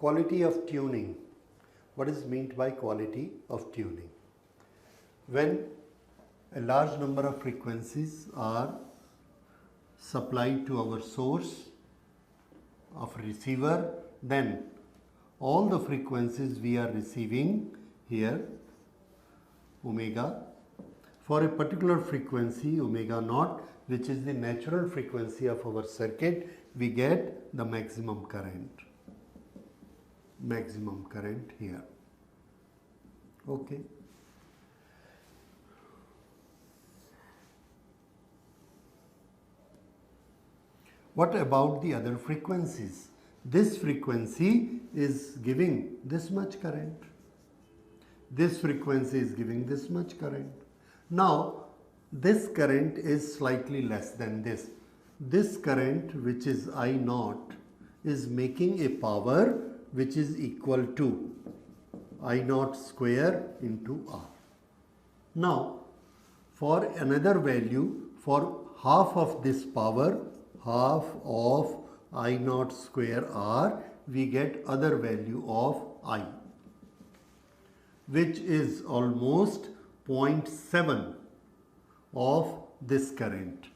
Quality of tuning. What is meant by quality of tuning? When a large number of frequencies are supplied to our source of receiver, then all the frequencies we are receiving here, omega, for a particular frequency, omega naught, which is the natural frequency of our circuit, we get the maximum current here. Okay. What about the other frequencies? This frequency is giving this much current. This frequency is giving this much current. Now, this current is slightly less than this. This current, which is I naught, is making a power which is equal to I naught square into R. Now, for another value, for half of this power, half of I naught square R, we get other value of I, which is almost 0.7 of this current,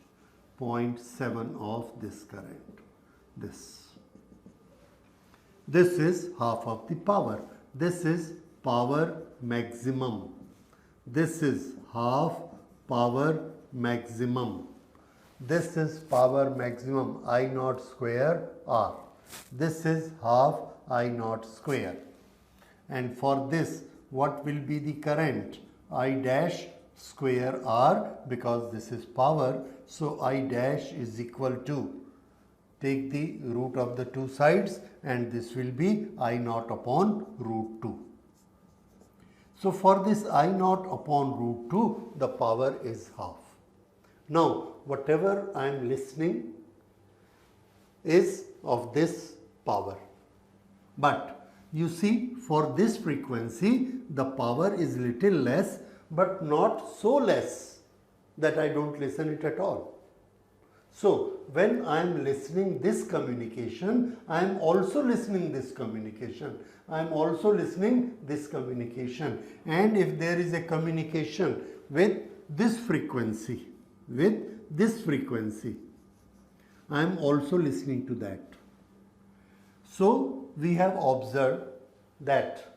0.7 of this current. This is half of the power. This is power maximum. This is half power maximum. This is power maximum I naught square R. This is half I naught square. And for this, what will be the current? I dash square R, because this is power. So I dash is equal to, take the root of the two sides, and this will be I naught upon root 2. So for this I naught upon root 2, the power is half. Now, whatever I am listening is of this power. But you see, for this frequency, the power is little less, but not so less that I don't listen it at all. So, when I am listening this communication, I am also listening this communication. I am also listening this communication. And if there is a communication with this frequency, I am also listening to that. So, we have observed that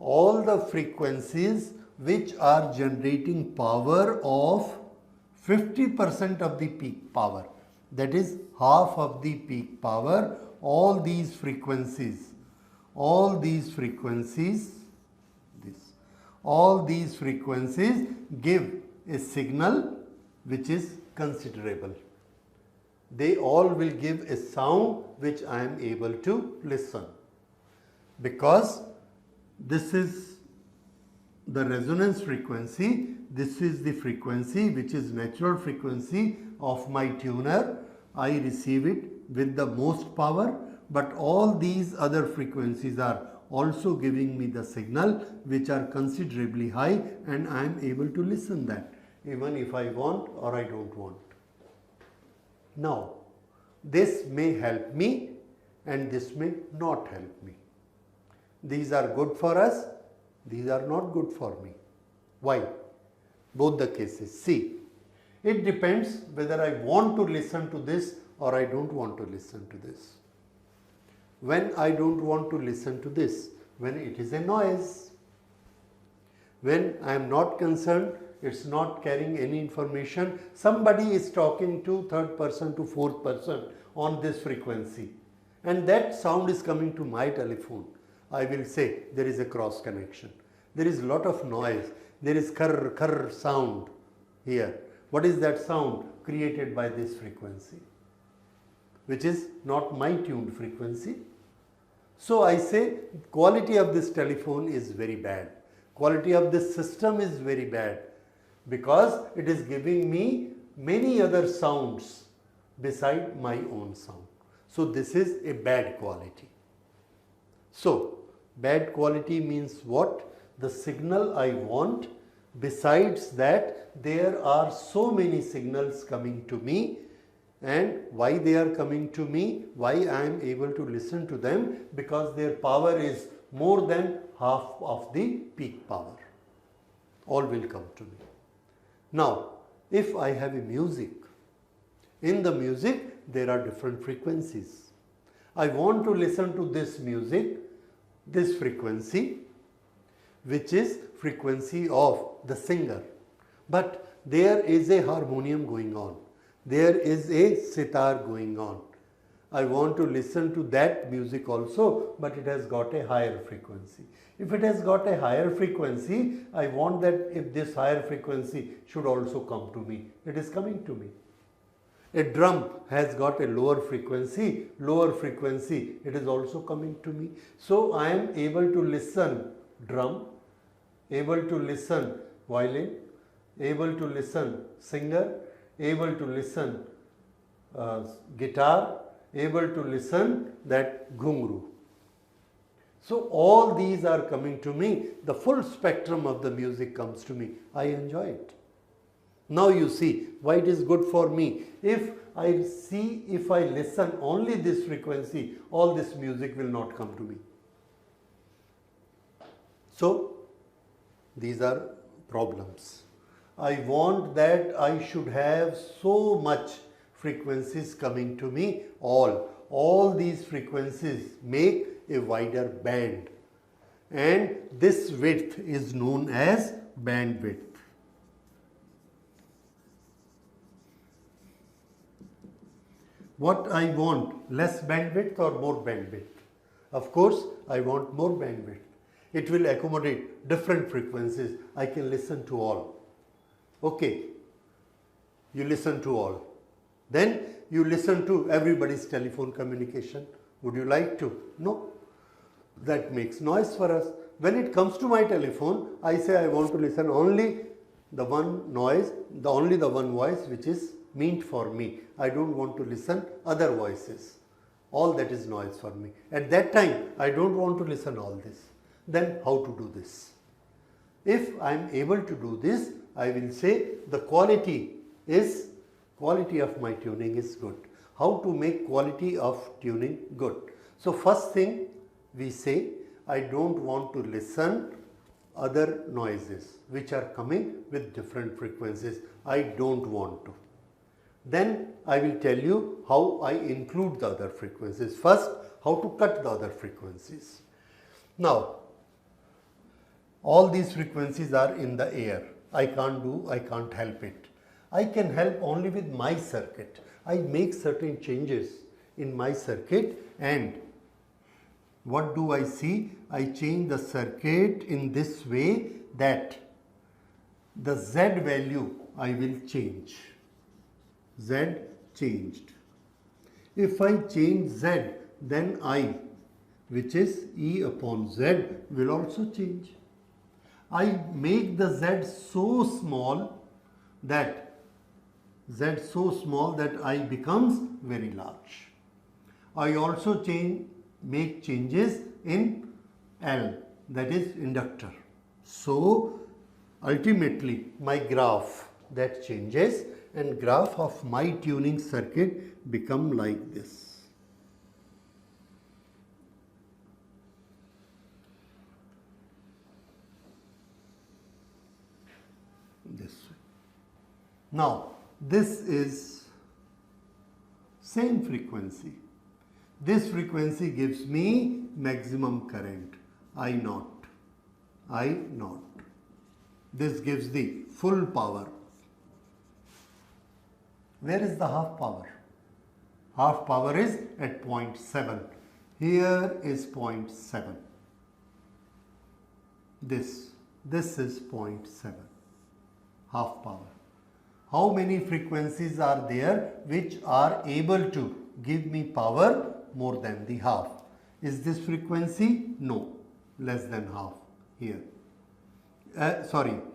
all the frequencies which are generating power of 50% of the peak power, that is half of the peak power, all these frequencies give a signal which is considerable. They all will give a sound which I am able to listen, because this is the resonance frequency, this is the frequency which is natural frequency of my tuner. I receive it with the most power, but all these other frequencies are also giving me the signal which are considerably high, and I am able to listen that even if I want or I don't want. Now, this may help me and this may not help me. These are good for us, these are not good for me. Why? Both the cases. See, it depends whether I want to listen to this or I don't want to listen to this. When I don't want to listen to this, when it is a noise, when I am not concerned, it's not carrying any information, somebody is talking to third person to fourth person on this frequency, and that sound is coming to my telephone, I will say there is a cross connection. There is a lot of noise. There is khar khar sound here. What is that sound? Created by this frequency, which is not my tuned frequency. So I say quality of this telephone is very bad. Quality of this system is very bad, because it is giving me many other sounds beside my own sound. So this is a bad quality. So bad quality means what? The signal I want, besides that there are so many signals coming to me And why they are coming to me, why I am able to listen to them, because their power is more than half of the peak power. All will come to me. Now, if I have a music, in the music there are different frequencies. I want to listen to this music, this frequency, which is frequency of the singer. But there is a harmonium going on. There is a sitar going on. I want to listen to that music also, but it has got a higher frequency. If it has got a higher frequency, I want that if this higher frequency should also come to me. It is coming to me. A drum has got a lower frequency, it is also coming to me. So I am able to listen drum, able to listen violin, able to listen singer, able to listen guitar, able to listen that ghungru. So all these are coming to me, the full spectrum of the music comes to me, I enjoy it. Now you see why it is good for me. If I listen only this frequency, all this music will not come to me. So these are problems. I want that I should have so much frequencies coming to me, all these frequencies make a wider band, and this width is known as bandwidth. What I want, less bandwidth or more bandwidth? Of course, I want more bandwidth. It will accommodate different frequencies. I can listen to all. Okay, you listen to all. Then you listen to everybody's telephone communication. Would you like to? No. That makes noise for us. When it comes to my telephone, I say I want to listen only the one noise, only the one voice which is meant for me. I don't want to listen other voices. All that is noise for me. At that time, I don't want to listen all this. Then how to do this? If I am able to do this, I will say the quality of my tuning is good. How to make quality of tuning good? So first thing we say, I don't want to listen other noises which are coming with different frequencies. I don't want to. Then I will tell you how I include the other frequencies. First, how to cut the other frequencies. Now, all these frequencies are in the air. I can't help it. I can help only with my circuit. I make certain changes in my circuit, and what do I see? I change the circuit in this way that the Z value I will change. Z changed. If I change Z, then I, which is E upon Z, will also change. I make the Z so small that I becomes very large. I also make changes in L, that is inductor. So ultimately my graph that changes, and graph of my tuning circuit become like this. This way. Now this is same frequency. This frequency gives me maximum current, I naught. This gives the full power. Where is the half power? Half power is at 0.7. Here is 0.7. This is 0.7. Half power. How many frequencies are there which are able to give me power more than the half? Is this frequency? No, less than half. Here.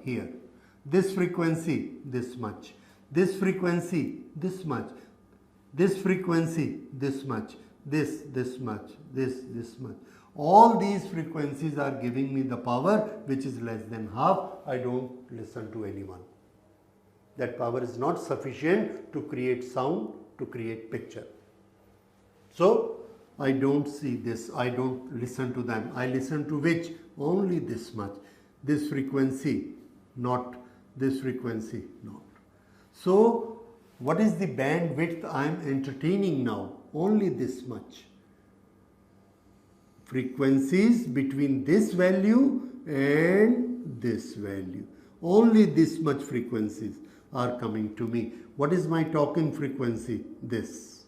Here. This frequency, this much. This frequency, this much. This frequency, this much. This much. This much. All these frequencies are giving me the power which is less than half. I don't listen to anyone. That power is not sufficient to create sound to create picture. So I don't see this, I don't listen to them. I listen to which? Only this much. This frequency, not this frequency, not. So what is the bandwidth I am entertaining now? Only this much. Frequencies between this value and this value. Only this much frequencies are coming to me. What is my talking frequency? This.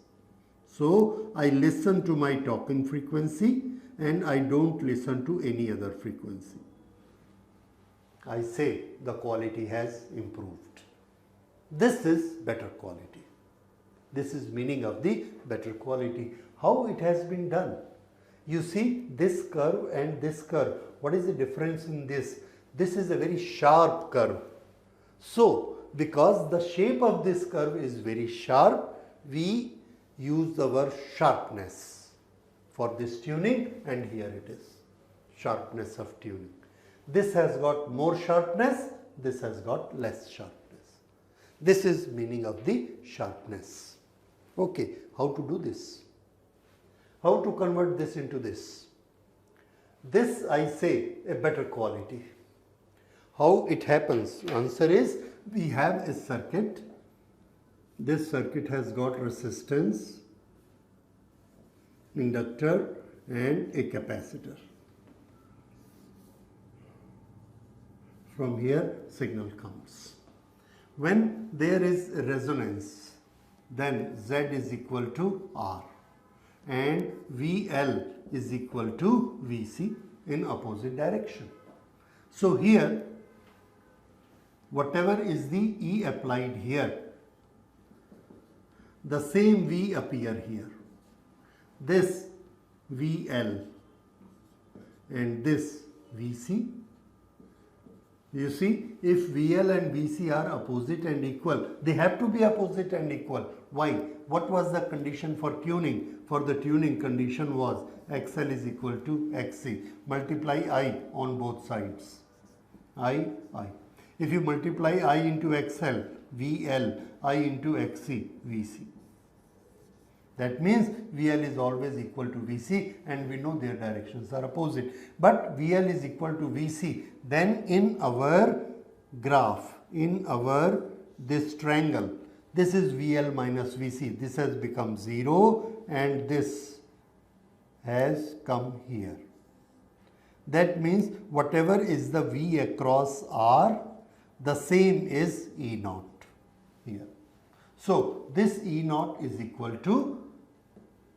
So I listen to my talking frequency and I don't listen to any other frequency. I say the quality has improved. This is better quality. This is meaning of the better quality. How it has been done? You see this curve and this curve. What is the difference in this? This is a very sharp curve. So, because the shape of this curve is very sharp, we use the word sharpness for this tuning, and here it is, sharpness of tuning. This has got more sharpness, this has got less sharpness. This is meaning of the sharpness. Okay, how to do this? How to convert this into this? This I say a better quality. How it happens? Answer is, we have a circuit. This circuit has got resistance, inductor and a capacitor. From here signal comes. When there is resonance, then Z is equal to R and VL is equal to VC in opposite direction. So here, whatever is the E applied here, the same V appear here. This VL and this VC. You see, if VL and VC are opposite and equal, they have to be opposite and equal. Why? What was the condition for tuning? For the tuning condition was XL is equal to XC. Multiply I on both sides. I. If you multiply I into XL, VL, I into XC, VC. That means VL is always equal to VC and we know their directions are opposite. But VL is equal to VC. Then in our graph, in our this triangle, this is VL minus VC. This has become 0 and this has come here. That means whatever is the V across R, the same is E naught here. So this E naught is equal to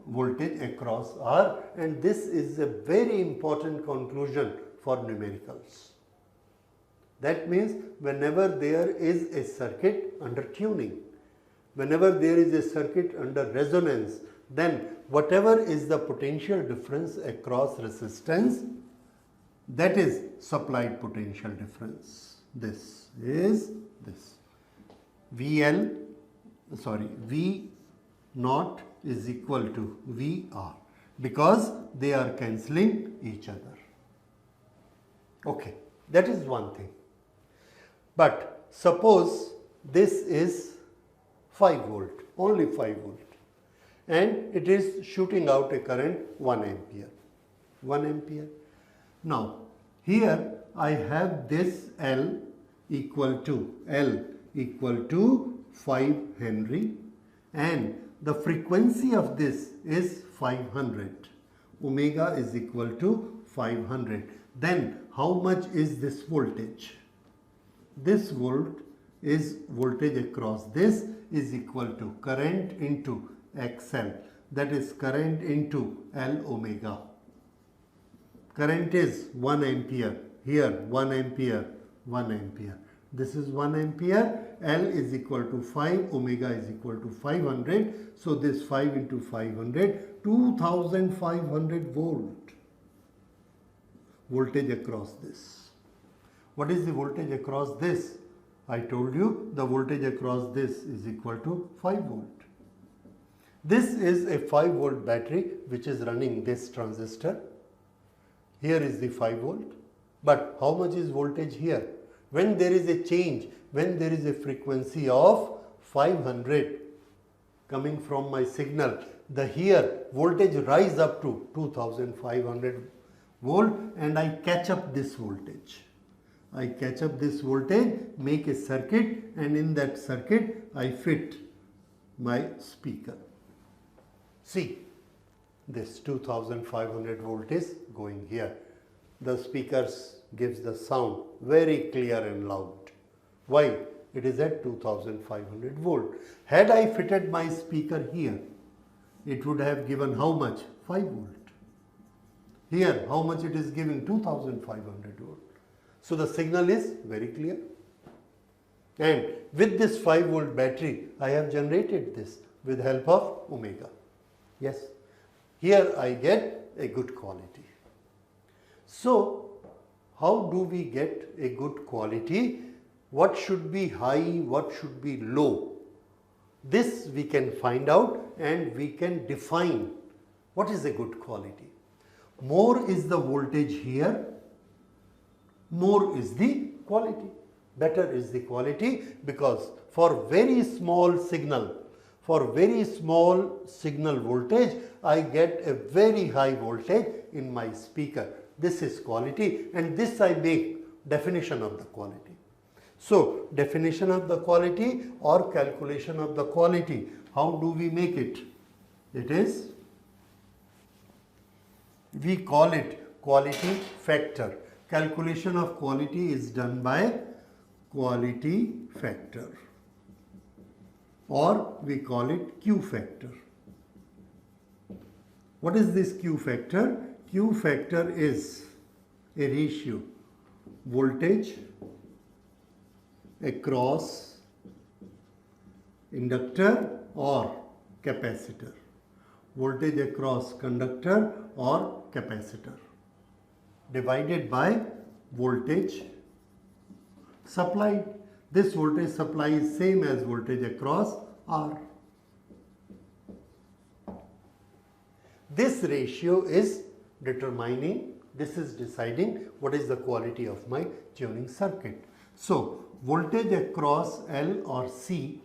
voltage across R, and this is a very important conclusion for numericals. That means whenever there is a circuit under tuning, whenever there is a circuit under resonance, then whatever is the potential difference across resistance, that is supplied potential difference. This is this. V naught is equal to VR because they are cancelling each other. Okay, that is one thing. But suppose this is 5 volt, only 5 volt, and it is shooting out a current 1 ampere. 1 ampere. Now, here I have this L equal to 5 Henry, and the frequency of this is 500. Omega is equal to 500. Then how much is this voltage? This volt is voltage across this is equal to current into XL, that is current into L omega. Current is 1 ampere, here 1 ampere, 1 ampere. This is 1 ampere, L is equal to 5, omega is equal to 500. So this 5 into 500, 2500 volt. Voltage across this. What is the voltage across this? I told you the voltage across this is equal to 5 volt. This is a 5 volt battery which is running this transistor. Here is the 5 volt. But how much is voltage here? When there is a change, when there is a frequency of 500, coming from my signal, the here voltage rise up to 2500 volt and I catch up this voltage. I catch up this voltage, make a circuit, and in that circuit I fit my speaker. See, this 2500 volt is going here. The speakers gives the sound very clear and loud. Why? It is at 2500 volt. Had I fitted my speaker here, it would have given how much? 5 volt. Here, how much it is giving? 2500 volt. So the signal is very clear. And with this 5 volt battery, I have generated this with help of omega. Yes, here I get a good quality. So, how do we get a good quality? What should be high, what should be low? This we can find out and we can define what is a good quality. More is the voltage here, more is the quality. Better is the quality, because for very small signal voltage, I get a very high voltage in my speaker. This is quality, and this I make definition of the quality. So, definition of the quality or calculation of the quality, how do we make it? It is, we call it quality factor. Calculation of quality is done by quality factor, or we call it Q factor. What is this Q factor? Q factor is a ratio voltage across inductor or capacitor, voltage across conductor or capacitor, divided by voltage supplied. This voltage supply is same as voltage across R. This ratio is determining, this is deciding what is the quality of my tuning circuit. So, voltage across L or C,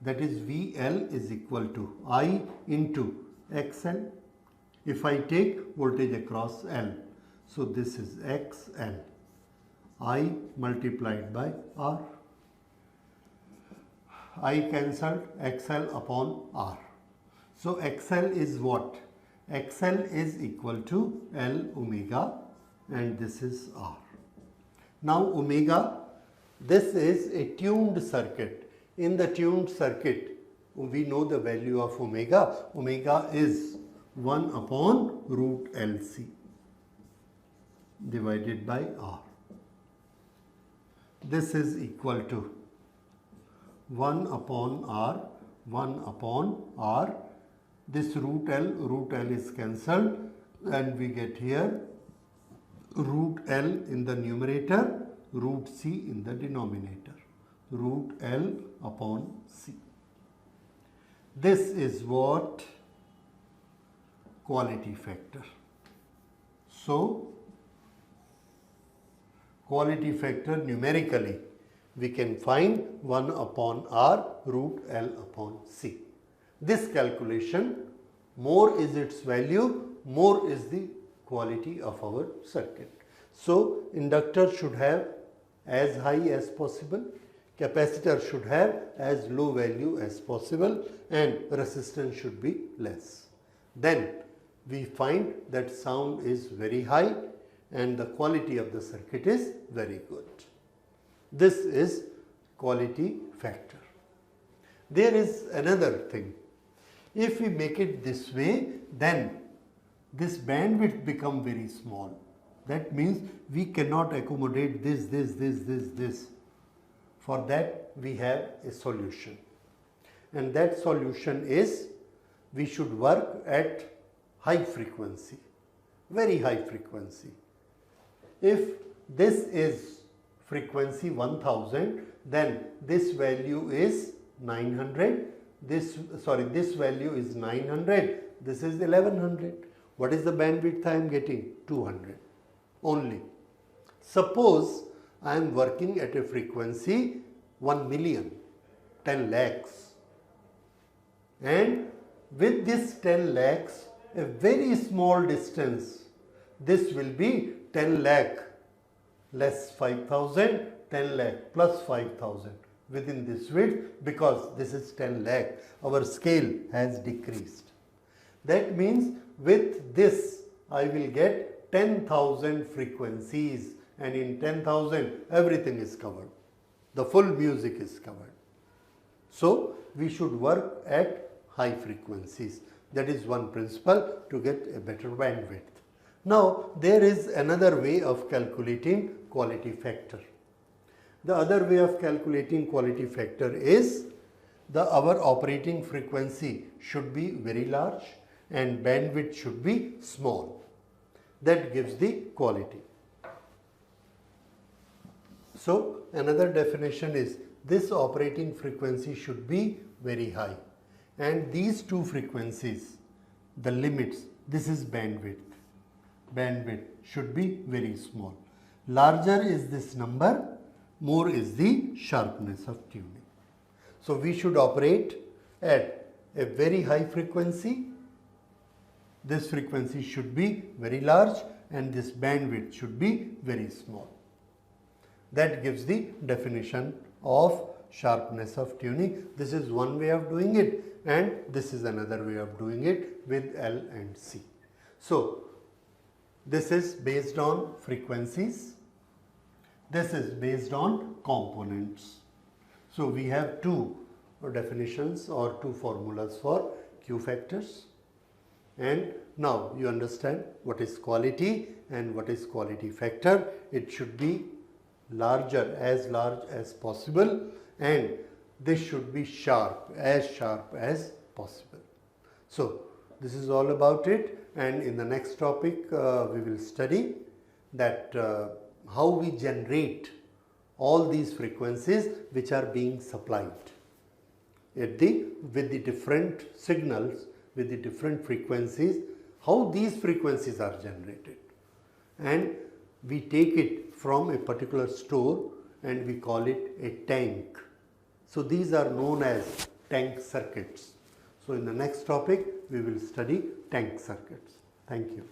that is VL, is equal to I into XL. If I take voltage across L, so this is XL, I multiplied by R. I cancelled XL upon R. So XL is what? XL is equal to L omega, and this is R. Now omega, this is a tuned circuit. In the tuned circuit, we know the value of omega. Omega is 1 upon root LC divided by R. This is equal to 1 upon R, 1 upon R. This root L is cancelled, and we get here root L in the numerator, root C in the denominator, root L upon C. This is what? Quality factor. So, quality factor numerically we can find 1 upon R root L upon C. This calculation, more is its value, more is the quality of our circuit. So, inductor should have as high as possible, capacitor should have as low value as possible, and resistance should be less. Then we find that sound is very high and the quality of the circuit is very good. This is quality factor. There is another thing. If we make it this way, then this bandwidth become very small. That means we cannot accommodate this. For that we have a solution. And that solution is, we should work at high frequency, very high frequency. If this is frequency 1000, then this value is 900. This value is 900, this is 1100. What is the bandwidth I am getting? 200 only. Suppose I am working at a frequency 1 million, 10 lakhs. and with this 10 lakhs, a very small distance, this will be 10 lakh less 5,000, 10 lakh plus 5,000 within this width, because this is 10 lakh, our scale has decreased. That means with this I will get 10,000 frequencies, and in 10,000 everything is covered. The full music is covered. So we should work at high frequencies. That is one principle to get a better bandwidth. Now there is another way of calculating quality factor. The other way of calculating quality factor is our operating frequency should be very large and bandwidth should be small. That gives the quality. So another definition is this operating frequency should be very high, and these two frequencies, the limits, this is bandwidth. Bandwidth should be very small. Larger is this number, more is the sharpness of tuning. So we should operate at a very high frequency. This frequency should be very large and this bandwidth should be very small. That gives the definition of sharpness of tuning. This is one way of doing it, and this is another way of doing it with L and C. So this is based on frequencies. This is based on components. So we have two definitions or two formulas for Q factors. And now you understand what is quality and what is quality factor. It should be larger, as large as possible, and this should be sharp as possible. So this is all about it, and in the next topic we will study that how we generate all these frequencies which are being supplied with the different signals, with the different frequencies, how these frequencies are generated. And we take it from a particular store and we call it a tank. So these are known as tank circuits. So in the next topic we will study tank circuits. Thank you.